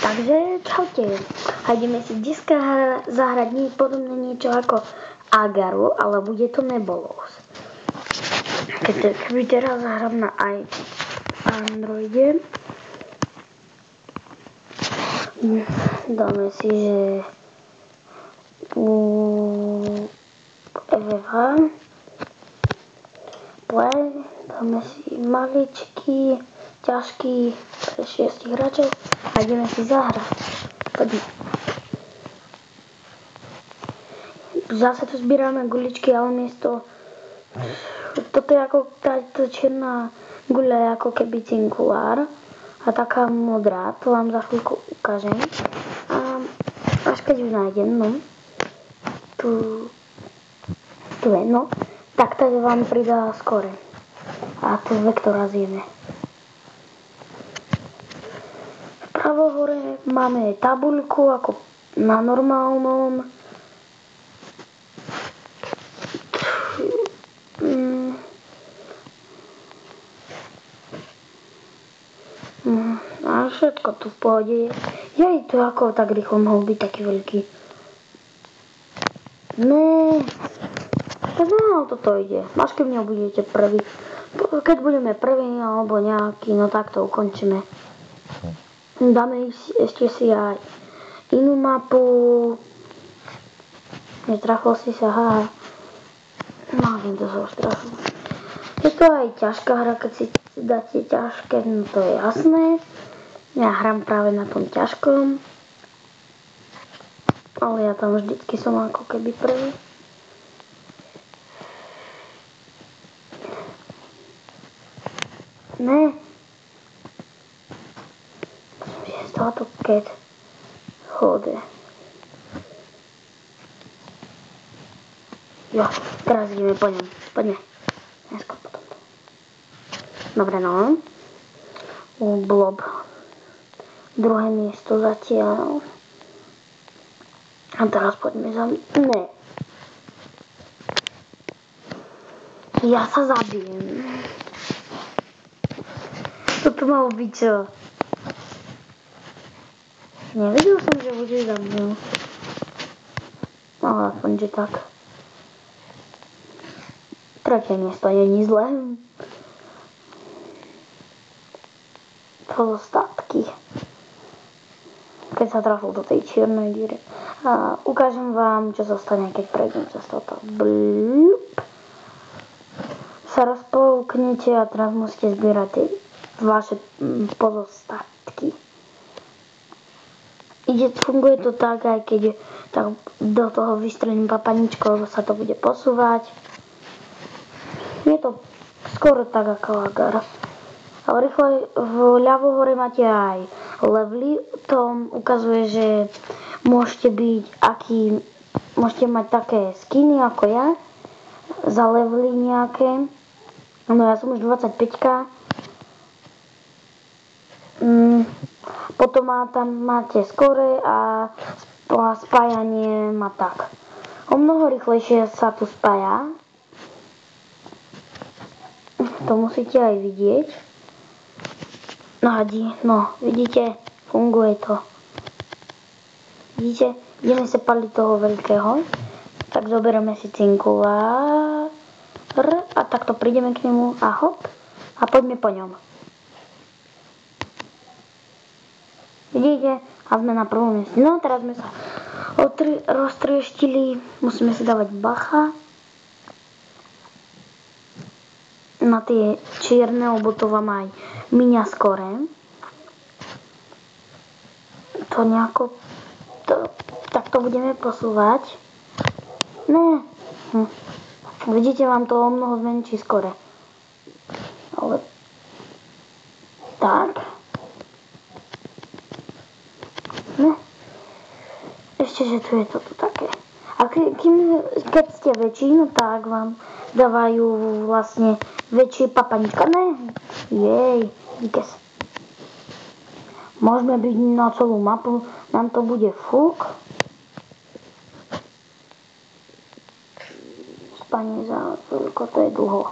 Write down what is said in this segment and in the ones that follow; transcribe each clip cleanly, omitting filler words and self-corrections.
Takže čaute. A ideme si dneska zahrať podobné niečo ako Agaru, ale bude to Nebulos. Keď teraz zahrám na Androide, dáme si, že FFH, play, dáme si maličký, ťažký pre 6 hráčov a ideme si zahrať. Poďme. Zase tu zbierame guličky, ale miesto... Toto je ako táto čierna guľa, ako keby cinkulár. A taká modrá, to vám za chvíľku ukážem. A až keď ju nájdem, no. Tu je, no. Tak to vám pridá skore. A to vektor razíme. Vpravo hore máme tabuľku ako na normálnom. A všetko tu v pohode je. Jej, to ako tak rýchlo mohol byť taký veľký. No, toto ide. Až keď budete prvý. Keď budeme prvý alebo nejaký, no tak to ukončíme. Dáme ešte si aj inú mapu. Netrafil si sa, haha. No, to sa už trafil. Je to aj ťažká hra, keď si dáte ťažké, no to je jasné. Ja hrám práve na tom ťažkom. Ale ja tam vždycky som ako keby prvý. Ne. Je z tohoto keď chode. Jo, teraz ideme po ňom. Poďme. Neskôr potom. Dobre, no. Blob. Druhé miesto zatiaľ. A teraz poďme za... Ne. Ja sa zabijem. Toto malo byť čo? Nevedel som, že bude za mnou. Ale aspoň, že tak. Tretie miesto nie je zlé. Pozostatky. Keď sa trafil do tej čiernej díry. A ukážem vám, čo sa stane, keď prejdem cez toto. Blup. Sa rozpolknete a teraz musíte zbierať vaše pozostatky. Funguje to tak, aj keď tak do toho vystrelím papaničko, sa to bude posúvať. Je to skoro tak ako Agar. Ale rýchle vľavo hore máte aj levely. To ukazuje, že môžete mať také skiny ako ja. Za levely nejaké. No ja som už 25-ka. Potom tam máte skore a spájanie má tak. O mnoho rýchlejšie sa tu spája. To musíte aj vidieť. No, vidíte, funguje to. Vidíte, ideme sa paliť toho veľkého. Tak zoberieme si cinkulár a takto prídeme k nemu a hop a poďme po ňom. Vidíte, a sme na prvom mieste. No, teraz sme sa roztrieštili, musíme si dávať bacha na tie čierne, lebo to vám aj míňa skore. To nejako... takto budeme posúvať. Ne. Vidíte, vám to o mnoho zmenší skore. Ale... tak. Ne. Ešte, že tu je toto také. A keď ste väčší, no tak vám dávajú vlastne väčšie papanička. Ne. Jej. Díkes. Môžeme byť na celú mapu. Nám to bude fúk. Spanie za chvíľko, to je dlho.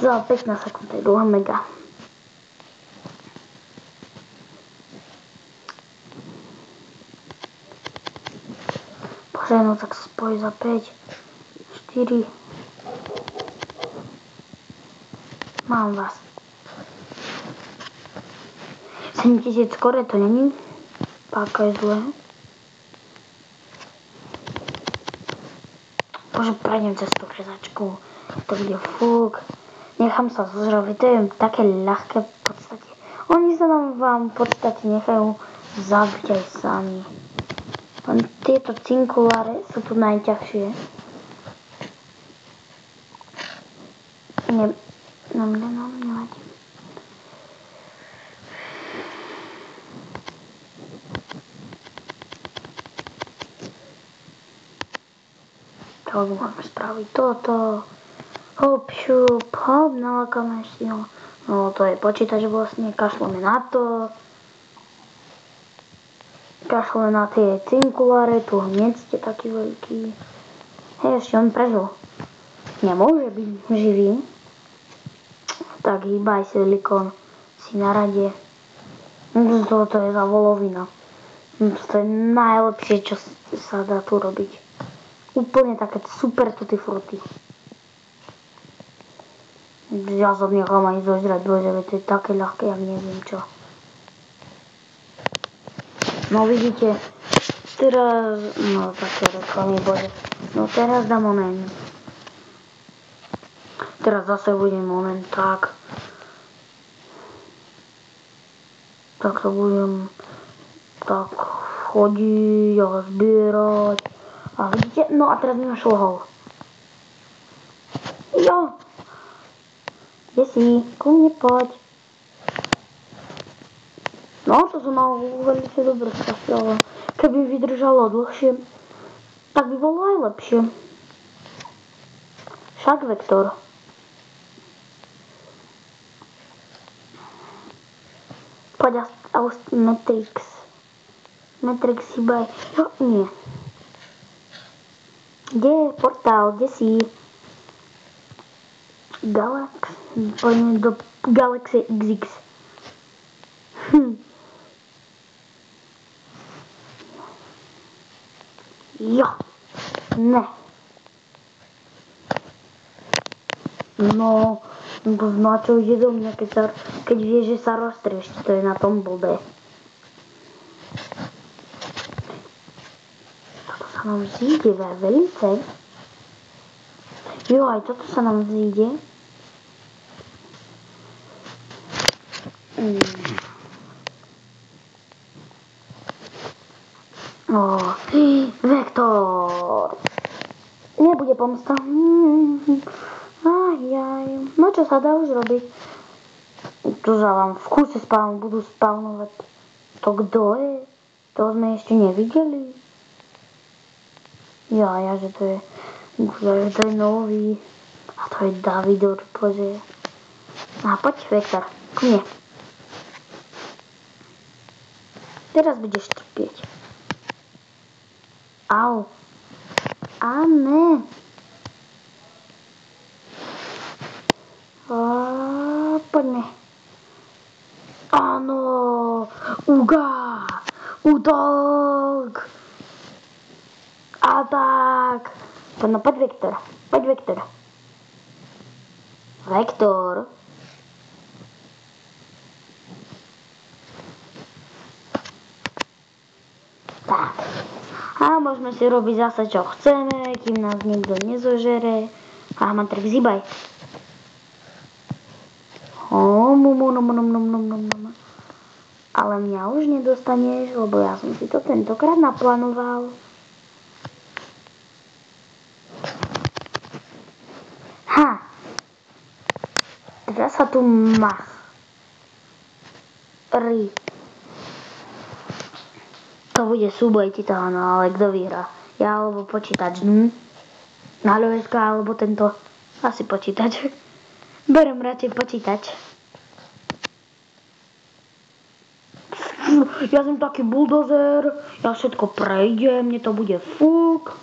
Za 15 sekúnd, to je dlho mega. Bože, no tak spoj za 5, 4. Mám vás. 7000 skore to není. Páka je zlé. Bože, prejdem cez tú rezačku. To bude fúk. Nechám sa zožroviť. To je také ľahké v podstate. Oni sa vám v podstate nechajú zabiť aj sami. Len tieto cinkuláre sú tu najťažšie. Nevadí. Tak môžeme spraviť toto. Hop, šup, hop, nalakáme si ho. No to je počítač vlastne, kašleme na to. Kašleme na tie cinkuláre, tu hneď ste taký veľký. Hej, ešte on prežil. Nemôže byť živý. Tak hýbaj silikon, si na rade. Toto je za volovina. To je najlepšie, čo sa dá tu robiť. Úplne také super tutti frutti. Ja som nechal ma ísť zožrať, bože, to je také ľahké, jak neviem čo. No vidíte, teraz, no také reklamy, bože. No teraz dám onen. Teraz zase budem onen, tak. Tak to budem tak chodiť a zbierať. A vidíte, no a teraz mi ma šlohol. Jo! Kde si? Ku mne poď. No, to som mal veľmi dobre strafilo. Keby vydržalo dlhšie, tak by bolo aj lepšie. Však vektor. Poď Matrix. Matrix hýbaj. Jo, nie. Kde je portál? Kde si? Poďme do Galaxy XX. Jo. Ne. No, na čo ide do mňa, keď vie, že sa roztrieš, to je na tom blbé. Toto sa nám zíde velice. Jo, aj toto sa nám zíde. Vektor. Nebude pomsta. Ajaj. No čo sa dá už robiť? Tu sa vám v kuse budú spavnovať. To kto je? To sme ešte nevideli. Že to je nový. A to je Davidor, bože. A poď, Vektor, ku mne. Teraz budeš trpieť. Au. A ne. Poďme. Áno. Uga. Útok. Atak. Poď Vektor. Poď Vektor. Vektor. Tak. A môžeme si robiť zase čo chceme, kým nás nikto nezožere. A Matrix, hýbaj. Ale mňa už nedostaneš, lebo ja som si to tentokrát naplánoval. Teraz sa tu To bude súboj titánov, ale kto vyhrá? Ja alebo počítač, Na ľoveská alebo tento, asi počítač. Berem radšej počítač. Ja som taký buldozer, ja všetko prejdem, mne to bude fúk.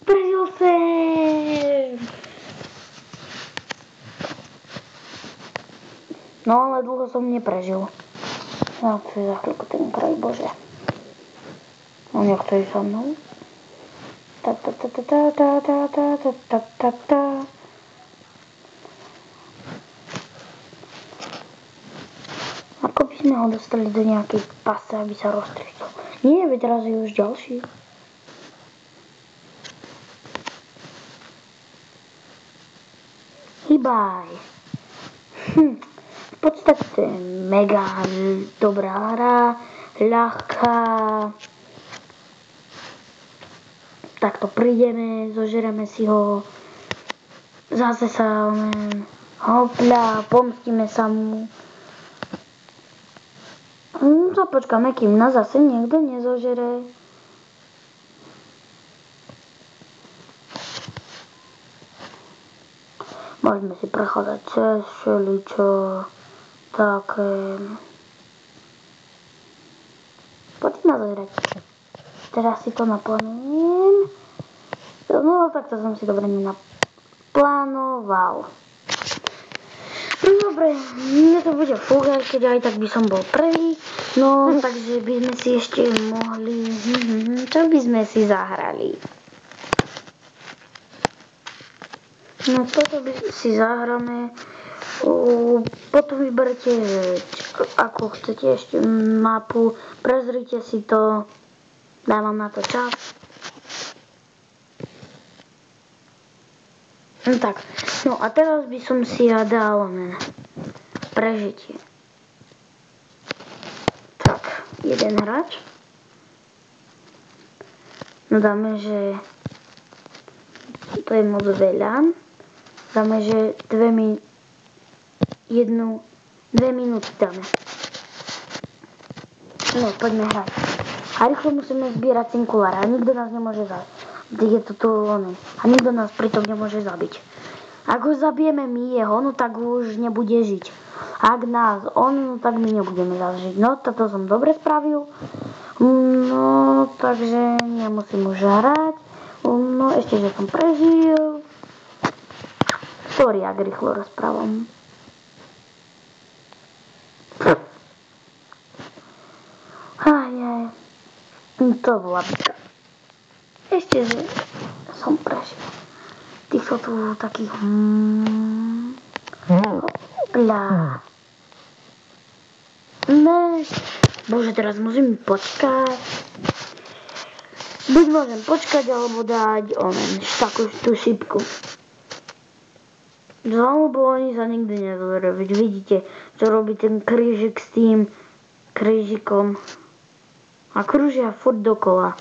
Prežil sem. No ale dlho som neprežil. No to je za chvíľku ten kraj, bože. No nech to je so mnou. Ta ta ta ta ta ta ta ta ta ta ta ta. Ako by sme ho dostali do nejakej pasce, aby sa roztriedol? Nie, veď raz je už ďalší. Hýbaj. V podstate to je mega dobrá hra, ľahká. Takto prídeme, zožereme si ho. Zase sa hopla, pomstíme sa mu. Počkáme, kým nás zase niekto nezožere. Môžeme si prechádzať cez všeličo také. Poďme ma zožrať. Teraz si to naplánujem. No tak to som si dobre nenaplánoval. Dobre, mne to bude fúkať, keď aj tak by som bol prvý. No, takže by sme si ešte mohli... Čo by sme si zahrali? No, toto by si zahráme. Potom vyberte, ako chcete ešte mapu. Prezrite si to. Dávam na to čas. No tak, no a teraz by som si ja dal prežitie. Tak, jeden hráč. No dáme, že to je moc veľa. Dáme, že 2 minúty dáme. No, poďme hrať. A rýchlo musíme zbierať cinkulára a nikto nás nemôže zabiť. Je to tu oné. A nikto nás pritom nemôže zabiť. Ak ho zabijeme my jeho, no tak už nebude žiť. Ak nás on, no tak my nebudeme zažiť. No, toto som dobre spravil. No, takže nemusím už hrať. No, ešte, že som prežil. Sorry, ak rýchlo rozprávam. To bola bitka. Ešte, že som prežil. Týchto tu takých... Hopla. Ne. Bože, teraz musím počkať. Buď môžem počkať, alebo dať takú tú šipku. Lebo oni sa nikdy nezveria. Veď vidíte, čo robí ten krížik s tým krížikom. A krúžia furt dokola.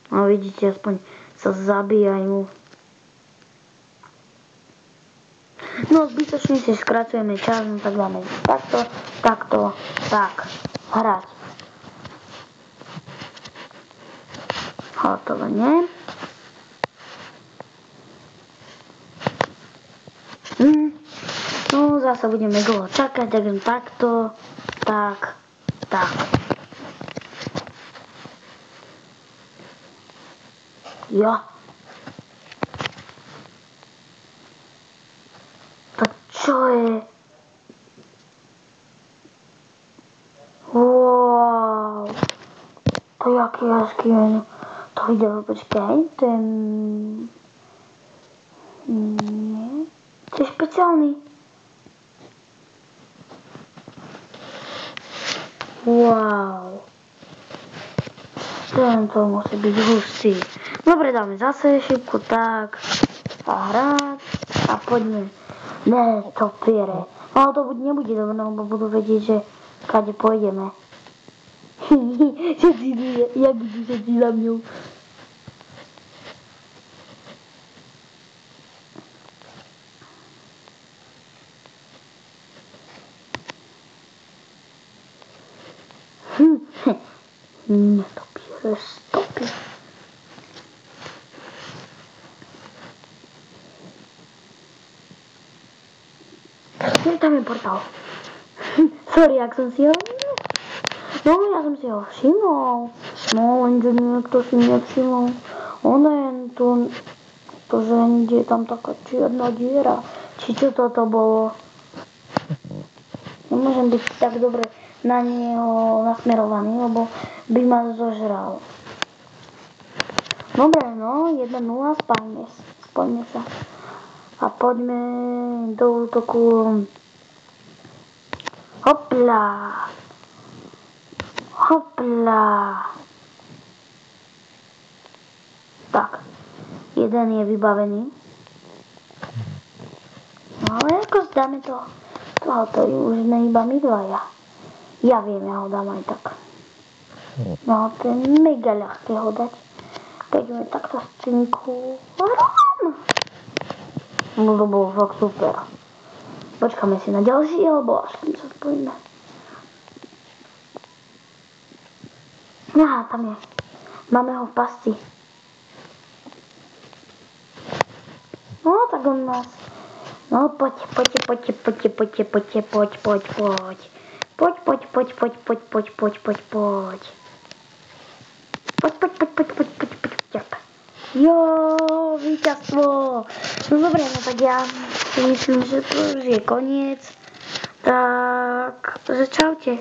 A vidíte, aspoň sa zabíjajú. No, zbytočne si skracujeme čas, no tak dáme takto, tak. Hrať. Hotovo, nie? No, zase budeme dlho čakať, tak takto, tak. Ja. Tak čo je? Wow. To je aký jaskyň. To video, počkaj, ten... Nie. To je špeciálny. Wow. Tento musí byť hustý. Dobre, dáme zase šipku, tak. A hrať. A poďme. Ne, to piere. Ale to nebude dobré, lebo budú vedieť, že kade pôjdeme. Jak budú všetci za mňou. Netopíre, stopy. Tam je portál. Sorry, ak som si ho... No, ja som si ho všimol. No, lenže niekto si nevšimol. Že je tam taká čierna diera. Či čo toto bolo? Nemôžem byť tak dobre na neho nasmerovaný, lebo by ma zožral. Dobre, no, 1-0, spojme sa. A poďme do útoku. Hopla. Tak, jeden je vybavený. No ale ako zdáme to. Tohoto už sme iba my dvaja. Ja viem, ja ho dám aj tak. No, to je mega ľahké ho dať. Poďme takto scinku. No to bolo fakt super. Počkáme si na ďalší, alebo až kým sa spojíme. Aha, tam je. Máme ho v pasci. No, tak on nás... No, poď. Jo, víťazstvo. No dobre, no tak ja si myslím, že to už je koniec. Tak, že čaute.